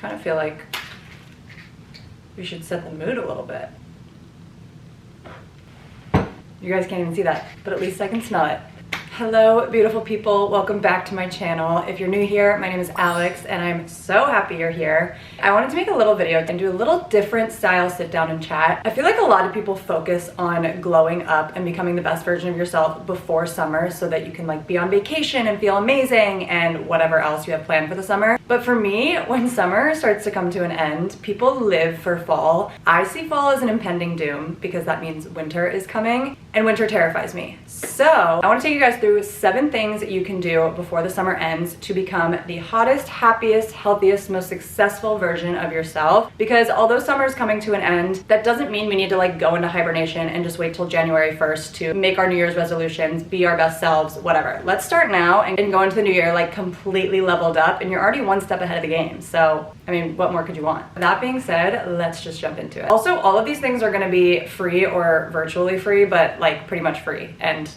Kind of feel like we should set the mood a little bit. You guys can't even see that, but at least I can smell it. Hello, beautiful people. Welcome back to my channel. If you're new here, my name is Alex, and I'm so happy you're here. I wanted to make a little video and do a little different style sit down and chat. I feel like a lot of people focus on glowing up and becoming the best version of yourself before summer so that you can like be on vacation and feel amazing and whatever else you have planned for the summer. But for me, when summer starts to come to an end, people live for fall. I see fall as an impending doom because that means winter is coming, and winter terrifies me. So I want to take you guys through 7 things that you can do before the summer ends to become the hottest, happiest, healthiest, most successful version of yourself. Because although summer is coming to an end, that doesn't mean we need to like go into hibernation and just wait till January 1st to make our New Year's resolutions, be our best selves, whatever. Let's start now and go into the new year like completely leveled up, and you're already one step ahead of the game. So, I mean, what more could you want? That being said, let's just jump into it. Also, all of these things are gonna be free or virtually free, but like pretty much free. And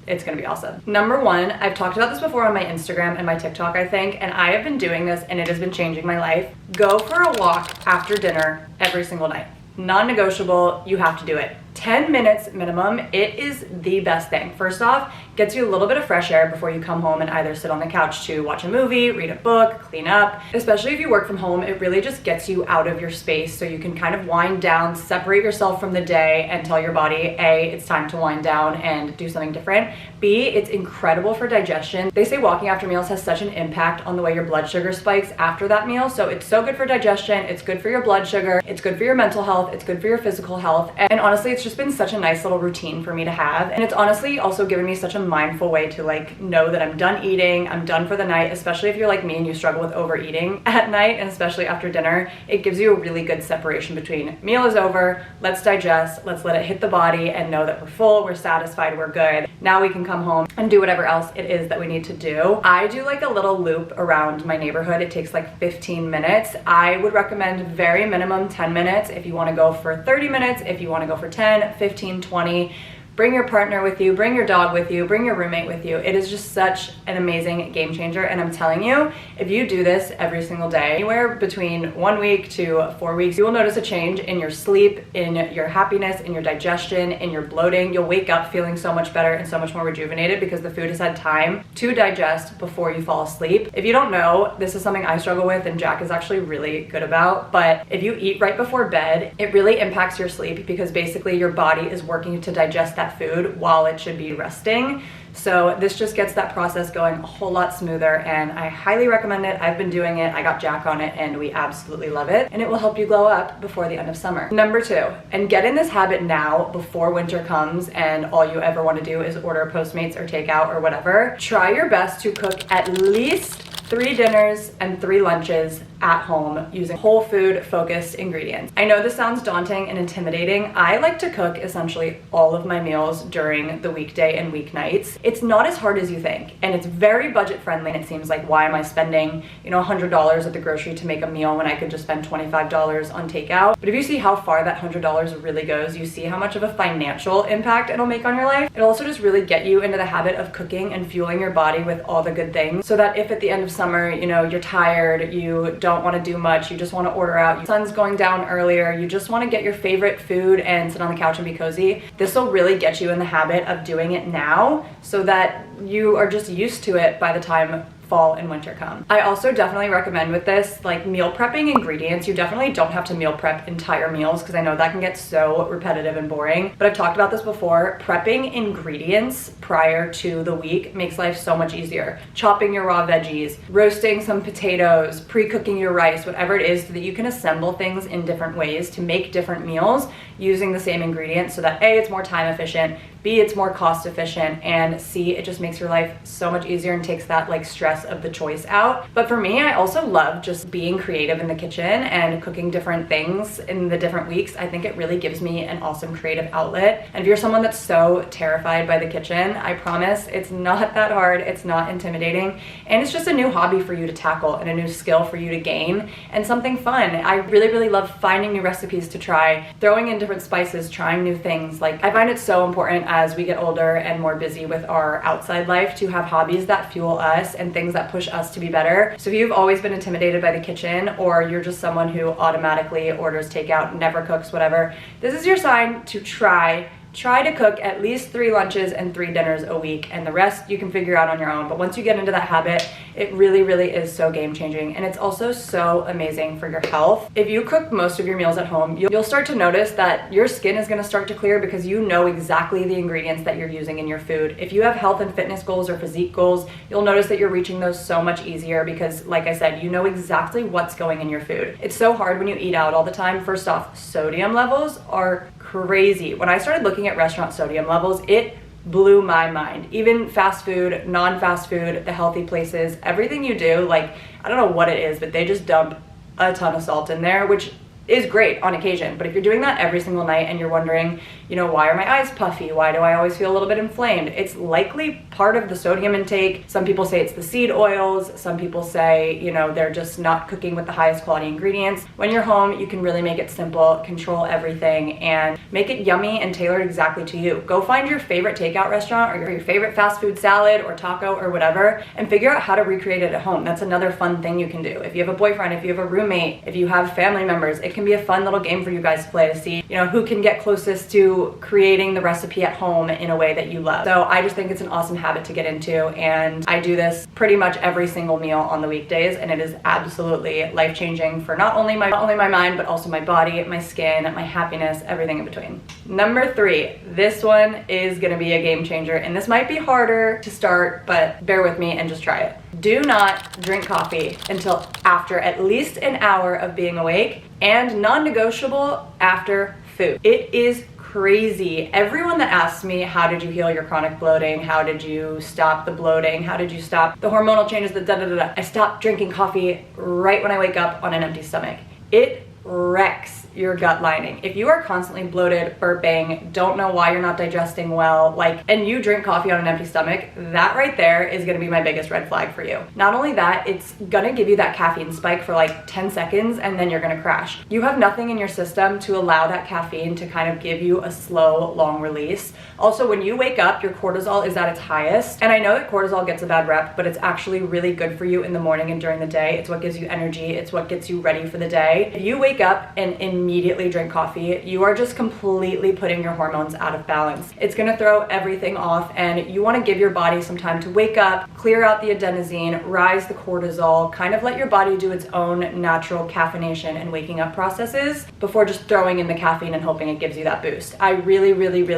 it's gonna be awesome. Number 1, I've talked about this before on my Instagram and my TikTok, I think, and I have been doing this and it has been changing my life. Go for a walk after dinner every single night. Non-negotiable, you have to do it. 10 minutes minimum. It is the best thing. First off, gets you a little bit of fresh air before you come home and either sit on the couch to watch a movie, read a book, clean up. Especially if you work from home, it really just gets you out of your space so you can kind of wind down, separate yourself from the day and tell your body, A, it's time to wind down and do something different. B, it's incredible for digestion. They say walking after meals has such an impact on the way your blood sugar spikes after that meal. So it's so good for digestion, it's good for your blood sugar, it's good for your mental health, it's good for your physical health. And honestly, it's just been such a nice little routine for me to have. And it's honestly also given me such a mindful way to like know that I'm done eating, I'm done for the night, especially if you're like me and you struggle with overeating at night, and especially after dinner. It gives you a really good separation between meal is over, let's digest, let's let it hit the body and know that we're full, we're satisfied, we're good. Now we can come home and do whatever else it is that we need to do. I do like a little loop around my neighborhood. It takes like 15 minutes. I would recommend very minimum 10 minutes if you want to go for 30 minutes, if you want to go for 10, 15, 20. Bring your partner with you, bring your dog with you, bring your roommate with you. It is just such an amazing game changer. And I'm telling you, if you do this every single day, anywhere between 1 week to 4 weeks, you will notice a change in your sleep, in your happiness, in your digestion, in your bloating. You'll wake up feeling so much better and so much more rejuvenated because the food has had time to digest before you fall asleep. If you don't know, this is something I struggle with and Jack is actually really good about, but if you eat right before bed, it really impacts your sleep because basically your body is working to digest that food while it should be resting. So this just gets that process going a whole lot smoother, and I highly recommend it. I've been doing it, I got Jack on it, and we absolutely love it, and it will help you glow up before the end of summer. Number 2, and get in this habit now before winter comes and all you ever want to do is order Postmates or takeout or whatever. Try your best to cook at least 3 dinners and 3 lunches at home using whole food focused ingredients. I know this sounds daunting and intimidating. I like to cook essentially all of my meals during the weekday and weeknights. It's not as hard as you think, and it's very budget friendly, and it seems like, why am I spending, $100 at the grocery to make a meal when I could just spend $25 on takeout? But if you see how far that $100 really goes, you see how much of a financial impact it'll make on your life. It'll also just really get you into the habit of cooking and fueling your body with all the good things, so that if at the end of summer, you're tired, you don't want to do much, you just want to order out, your sun's going down earlier, you just want to get your favorite food and sit on the couch and be cozy, this will really get you in the habit of doing it now so that you are just used to it by the time fall and winter come. I also definitely recommend with this, like meal prepping ingredients. You definitely don't have to meal prep entire meals because I know that can get so repetitive and boring, but I've talked about this before. Prepping ingredients prior to the week makes life so much easier. Chopping your raw veggies, roasting some potatoes, pre-cooking your rice, whatever it is, so that you can assemble things in different ways to make different meals using the same ingredients, so that A, it's more time efficient, B, it's more cost efficient, and C, it just makes your life so much easier and takes that like stress of the choice out. But for me, I also love just being creative in the kitchen and cooking different things in the different weeks. I think it really gives me an awesome creative outlet. And if you're someone that's so terrified by the kitchen, I promise it's not that hard, it's not intimidating, and it's just a new hobby for you to tackle and a new skill for you to gain and something fun. I really love finding new recipes to try, throwing in different spices, trying new things. Like, I find it so important. as we get older and more busy with our outside life to have hobbies that fuel us and things that push us to be better. So if you've always been intimidated by the kitchen, or you're just someone who automatically orders takeout, never cooks, whatever, this is your sign to try to cook at least 3 lunches and 3 dinners a week, and the rest you can figure out on your own. But once you get into that habit, it really is so game changing, and it's also so amazing for your health. If you cook most of your meals at home, you'll start to notice that your skin is going to start to clear because you know exactly the ingredients that you're using in your food. If you have health and fitness goals or physique goals, you'll notice that you're reaching those so much easier because, like I said, you know exactly what's going in your food. It's so hard when you eat out all the time. First off, sodium levels are crazy. When I started looking at restaurant sodium levels, it blew my mind. Even fast food, non-fast food, the healthy places, everything you do, like, I don't know what it is, but they just dump a ton of salt in there, which is great on occasion. But if you're doing that every single night and you're wondering, you know, why are my eyes puffy? Why do I always feel a little bit inflamed? It's likely part of the sodium intake. Some people say it's the seed oils. Some people say, you know, they're just not cooking with the highest quality ingredients. When you're home, you can really make it simple, control everything, and make it yummy and tailored exactly to you. Go find your favorite takeout restaurant or your favorite fast food salad or taco or whatever, and figure out how to recreate it at home. That's another fun thing you can do. If you have a boyfriend, if you have a roommate, if you have family members, it can be a fun little game for you guys to play to see, you know, who can get closest to creating the recipe at home in a way that you love. So I just think it's an awesome habit to get into, and I do this pretty much every single meal on the weekdays, and it is absolutely life-changing for not only my mind, but also my body, my skin, my happiness, everything in between. Number 3, this one is gonna be a game changer, and this might be harder to start, but bear with me and just try it. Do not drink coffee until after at least an hour of being awake, and non-negotiable after food. It is crazy. Everyone that asks me, how did you heal your chronic bloating? How did you stop the bloating? How did you stop the hormonal changes, the da-da-da-da? I stopped drinking coffee right when I wake up on an empty stomach. It wrecks your gut lining. If you are constantly bloated, burping, don't know why you're not digesting well, and you drink coffee on an empty stomach, that right there is gonna be my biggest red flag for you. Not only that, it's gonna give you that caffeine spike for like 10 seconds and then you're gonna crash. You have nothing in your system to allow that caffeine to kind of give you a slow, long release. Also, when you wake up, your cortisol is at its highest. And I know that cortisol gets a bad rep, but it's actually really good for you in the morning and during the day. It's what gives you energy. It's what gets you ready for the day. If you wake up and immediately drink coffee, you are just completely putting your hormones out of balance. It's gonna throw everything off, and you wanna give your body some time to wake up, clear out the adenosine, rise the cortisol, kind of let your body do its own natural caffeination and waking up processes before just throwing in the caffeine and hoping it gives you that boost. I really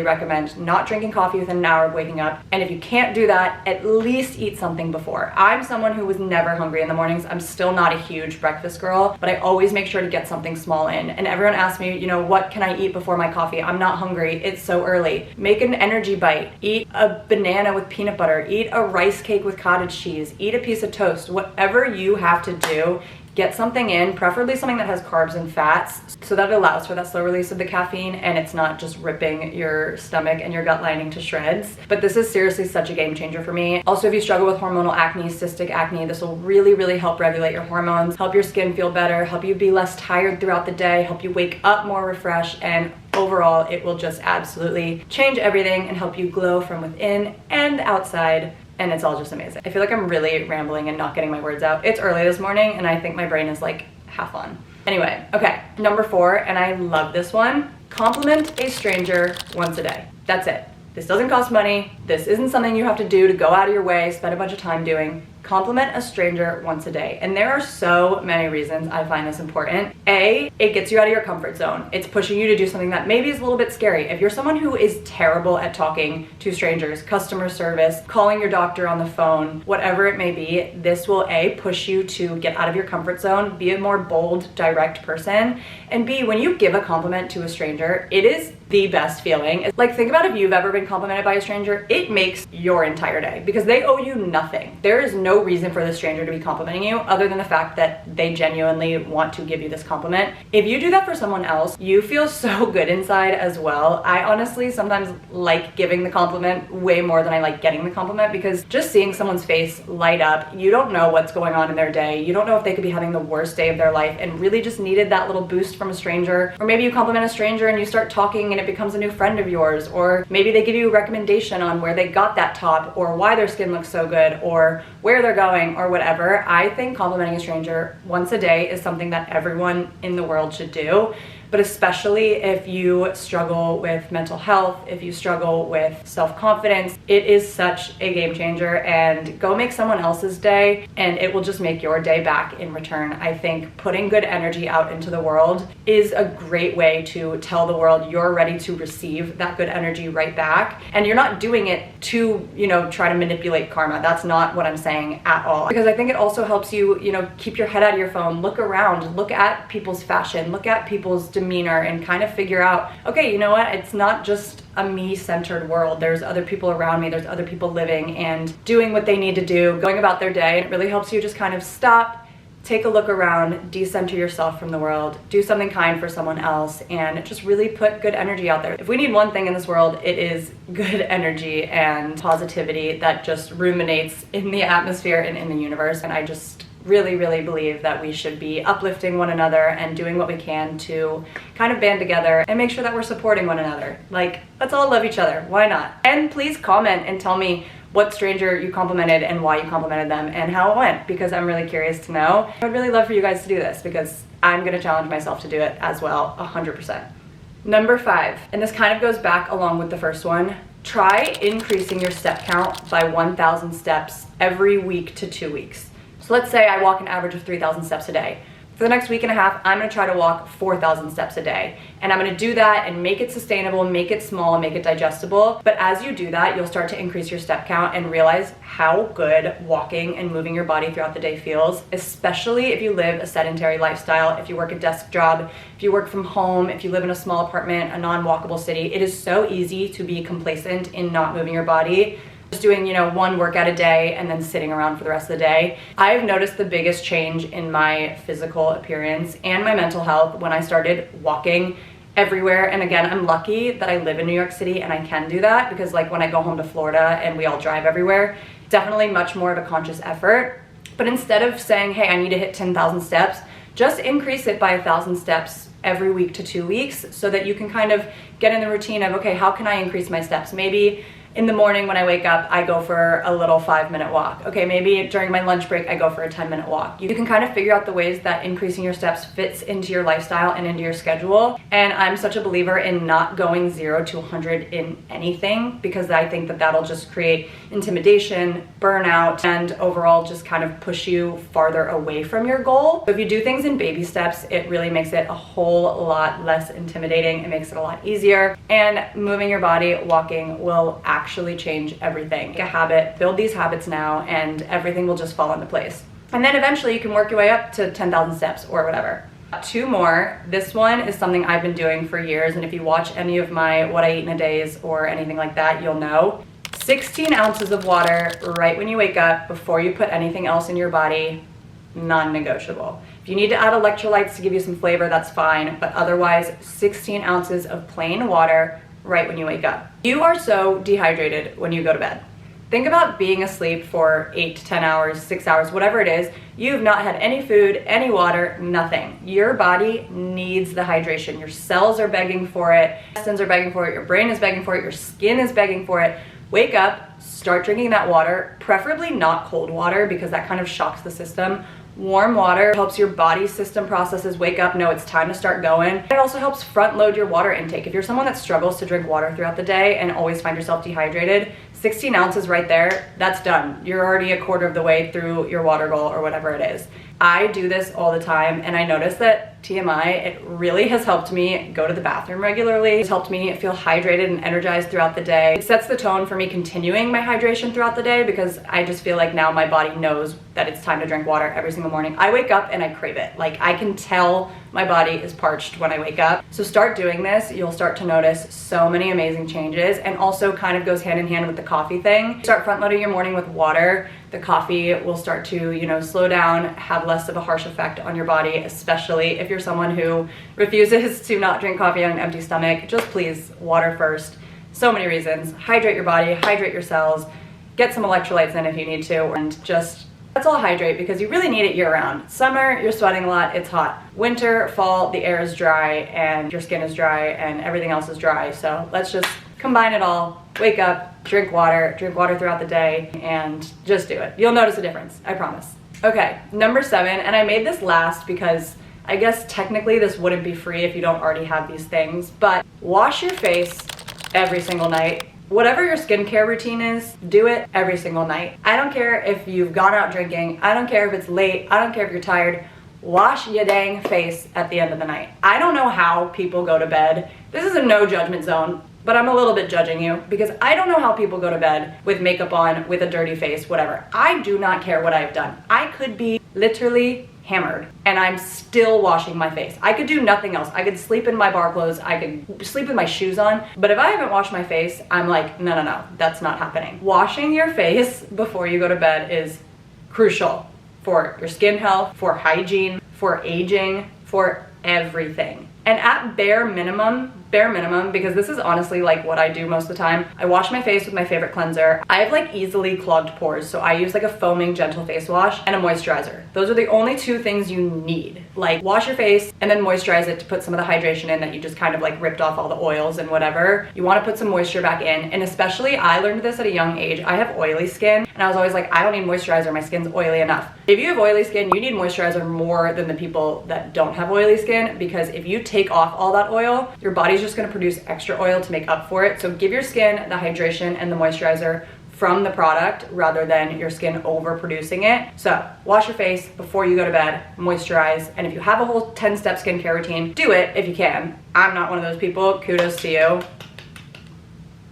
recommend not drinking coffee within an hour of waking up, and if you can't do that, at least eat something before. I'm someone who was never hungry in the mornings. I'm still not a huge breakfast girl, but I always make sure to get something small in. And everyone asks me, you know, what can I eat before my coffee? I'm not hungry. It's so early. Make an energy bite. Eat a banana with peanut butter. Eat a rice cake with cottage cheese. Eat a piece of toast. Whatever you have to do, get something in, preferably something that has carbs and fats, so that it allows for that slow release of the caffeine and it's not just ripping your stomach and your gut lining to shreds. But this is seriously such a game changer for me. Also, if you struggle with hormonal acne, cystic acne, this will really help regulate your hormones, help your skin feel better, help you be less tired throughout the day, help you wake up more refreshed, and overall, it will just absolutely change everything and help you glow from within and outside. And it's all just amazing. I feel like I'm really rambling and not getting my words out. It's early this morning and I think my brain is like half on. Anyway, okay, number 4, and I love this one. Compliment a stranger once a day. That's it. This doesn't cost money. This isn't something you have to do to go out of your way, spend a bunch of time doing. Compliment a stranger once a day. And there are so many reasons I find this important. A, it gets you out of your comfort zone. It's pushing you to do something that maybe is a little bit scary. If you're someone who is terrible at talking to strangers, customer service, calling your doctor on the phone, whatever it may be, this will A, push you to get out of your comfort zone, be a more bold, direct person, and B, when you give a compliment to a stranger, it is the best feeling. Like, think about if you've ever been complimented by a stranger. It it makes your entire day because they owe you nothing. There is no reason for the stranger to be complimenting you other than the fact that they genuinely want to give you this compliment. If you do that for someone else, you feel so good inside as well. I honestly sometimes like giving the compliment way more than I like getting the compliment because just seeing someone's face light up, you don't know what's going on in their day. You don't know if they could be having the worst day of their life and really just needed that little boost from a stranger. Or maybe you compliment a stranger and you start talking and it becomes a new friend of yours. Or maybe they give you a recommendation on where they got that top or why their skin looks so good or where they're going or whatever. I think complimenting a stranger once a day is something that everyone in the world should do. But especially if you struggle with mental health, if you struggle with self-confidence, it is such a game changer. And go make someone else's day and it will just make your day back in return. I think putting good energy out into the world is a great way to tell the world you're ready to receive that good energy right back. And you're not doing it to, try to manipulate karma. That's not what I'm saying at all. Because I think it also helps you, keep your head out of your phone, look around, look at people's fashion, look at people's demeanor and kind of figure out, okay, you know what? It's not just a me-centered world. There's other people around me. There's other people living and doing what they need to do, going about their day. It really helps you just kind of stop, take a look around, decenter yourself from the world, do something kind for someone else, and just really put good energy out there. If we need one thing in this world, it is good energy and positivity that just ruminates in the atmosphere and in the universe. And I just really, really believe that we should be uplifting one another and doing what we can to kind of band together and make sure that we're supporting one another. Like, let's all love each other. Why not? And please comment and tell me what stranger you complimented and why you complimented them and how it went, because I'm really curious to know. I'd really love for you guys to do this because I'm gonna challenge myself to do it as well, 100%. Number 5, and this kind of goes back along with the first one, try increasing your step count by 1,000 steps every week to 2 weeks. So let's say I walk an average of 3,000 steps a day. For the next week and a half, I'm gonna try to walk 4,000 steps a day. And I'm gonna do that and make it sustainable, make it small, and make it digestible. But as you do that, you'll start to increase your step count and realize how good walking and moving your body throughout the day feels, especially if you live a sedentary lifestyle, if you work a desk job, if you work from home, if you live in a small apartment, a non-walkable city. It is so easy to be complacent in not moving your body. Just doing, one workout a day and then sitting around for the rest of the day. I've noticed the biggest change in my physical appearance and my mental health when I started walking everywhere. And again, I'm lucky that I live in New York City and I can do that because like when I go home to Florida and we all drive everywhere, definitely much more of a conscious effort. But instead of saying, hey, I need to hit 10,000 steps, just increase it by 1,000 steps every week to 2 weeks so that you can kind of get in the routine of, okay, how can I increase my steps? Maybe in the morning when I wake up, I go for a little 5-minute walk. Okay, maybe during my lunch break, I go for a 10-minute walk. You can kind of figure out the ways that increasing your steps fits into your lifestyle and into your schedule. And I'm such a believer in not going 0 to 100 in anything because I think that that'll just create intimidation, burnout, and overall just kind of push you farther away from your goal. So if you do things in baby steps, it really makes it a whole lot less intimidating. It makes it a lot easier. And moving your body, walking will actually change everything. Make a habit, build these habits now, and everything will just fall into place. And then eventually you can work your way up to 10,000 steps or whatever. 2 more. This one is something I've been doing for years, and if you watch any of my what I eat in a days or anything like that, you'll know. 16 ounces of water right when you wake up before you put anything else in your body, non-negotiable. If you need to add electrolytes to give you some flavor, that's fine, but otherwise 16 ounces of plain water right when you wake up. You are so dehydrated when you go to bed. Think about being asleep for 8 to 10 hours, 6 hours, whatever it is. You've not had any food, any water, nothing. Your body needs the hydration. Your cells are begging for it, intestines are begging for it, your brain is begging for it, your skin is begging for it. Wake up, start drinking that water, preferably not cold water because that kind of shocks the system. Warm water helps your body system processes wake up, know it's time to start going. It also helps front load your water intake. If you're someone that struggles to drink water throughout the day and always find yourself dehydrated, 16 ounces right there, that's done. You're already a quarter of the way through your water goal or whatever it is. I do this all the time, and I notice that TMI, it really has helped me go to the bathroom regularly. It's helped me feel hydrated and energized throughout the day. It sets the tone for me continuing my hydration throughout the day because I just feel like now my body knows that it's time to drink water every single morning. I wake up and I crave it. Like, I can tell my body is parched when I wake up. So start doing this. You'll start to notice so many amazing changes, and also kind of goes hand in hand with the coffee thing. Start front loading your morning with water. The coffee will start to, you know, slow down, have less of a harsh effect on your body, especially if you're someone who refuses to not drink coffee on an empty stomach. Just please, water first. So many reasons. Hydrate your body, hydrate your cells, get some electrolytes in if you need to, and just, let's all hydrate because you really need it year round. Summer, you're sweating a lot, it's hot. Winter, fall, the air is dry and your skin is dry and everything else is dry. So let's just combine it all. Wake up, drink water throughout the day, and just do it. You'll notice a difference, I promise. Okay, number 7, and I made this last because I guess technically this wouldn't be free if you don't already have these things, but wash your face every single night. Whatever your skincare routine is, do it every single night. I don't care if you've gone out drinking, I don't care if it's late, I don't care if you're tired. Wash your dang face at the end of the night. I don't know how people go to bed. This is a no judgment zone, but I'm a little bit judging you because I don't know how people go to bed with makeup on, with a dirty face, whatever. I do not care what I've done. I could be literally hammered and I'm still washing my face. I could do nothing else. I could sleep in my bar clothes, I could sleep with my shoes on, but if I haven't washed my face, I'm like, no, that's not happening. Washing your face before you go to bed is crucial for your skin health, for hygiene, for aging, for everything. And at bare minimum, because this is honestly like what I do most of the time, I wash my face with my favorite cleanser. I have like easily clogged pores, so I use like a foaming gentle face wash and a moisturizer. Those are the only 2 things you need. Like, wash your face and then moisturize it to put some of the hydration in that you just kind of like ripped off all the oils and whatever. You want to put some moisture back in, and especially I learned this at a young age. I have oily skin and I was always like, I don't need moisturizer, my skin's oily enough. If you have oily skin, you need moisturizer more than the people that don't have oily skin, because if you take off all that oil, your body's just going to produce extra oil to make up for it. So give your skin the hydration and the moisturizer from the product rather than your skin overproducing it. So wash your face before you go to bed, moisturize, and if you have a whole 10-step skincare routine, do it if you can. I'm not one of those people. Kudos to you.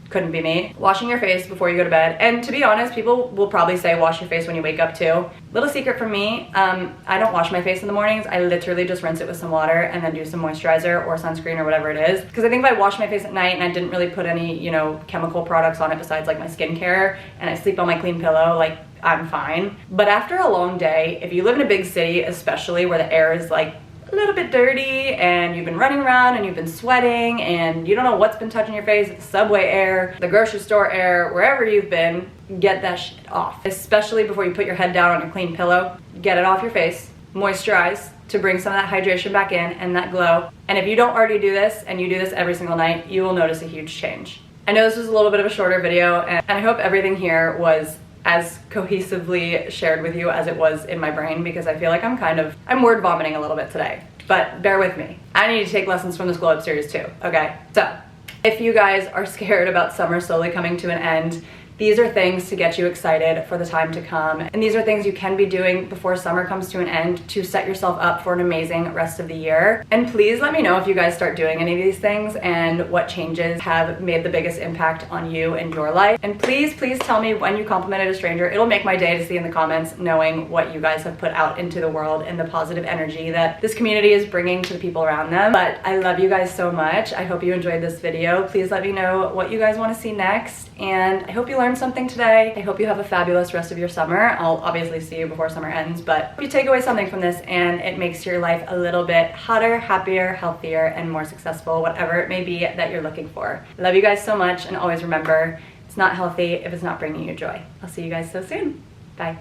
Couldn't be me. Washing your face before you go to bed. And to be honest, people will probably say wash your face when you wake up too. Little secret from me, I don't wash my face in the mornings. I literally just rinse it with some water and then do some moisturizer or sunscreen or whatever it is. Because I think if I wash my face at night and I didn't really put any, you know, chemical products on it besides like my skincare, and I sleep on my clean pillow, like, I'm fine. But after a long day, if you live in a big city, especially where the air is like a little bit dirty and you've been running around and you've been sweating and you don't know what's been touching your face, the subway air, the grocery store air, wherever you've been, get that shit off. Especially before you put your head down on a clean pillow, get it off your face, moisturize to bring some of that hydration back in and that glow. And if you don't already do this and you do this every single night, you will notice a huge change. I know this was a little bit of a shorter video, and I hope everything here was as cohesively shared with you as it was in my brain, because I feel like I'm word vomiting a little bit today, but bear with me. I need to take lessons from this glow up series too, okay? So if you guys are scared about summer slowly coming to an end, these are things to get you excited for the time to come. And these are things you can be doing before summer comes to an end to set yourself up for an amazing rest of the year. And please let me know if you guys start doing any of these things and what changes have made the biggest impact on you and your life. And please tell me when you complimented a stranger. It'll make my day to see in the comments knowing what you guys have put out into the world and the positive energy that this community is bringing to the people around them. But I love you guys so much. I hope you enjoyed this video. Please let me know what you guys want to see next. And I hope you learned something today. I hope you have a fabulous rest of your summer. I'll obviously see you before summer ends, but if you take away something from this and it makes your life a little bit hotter, happier, healthier, and more successful, whatever it may be that you're looking for. I love you guys so much, and always remember, it's not healthy if it's not bringing you joy. I'll see you guys so soon. Bye.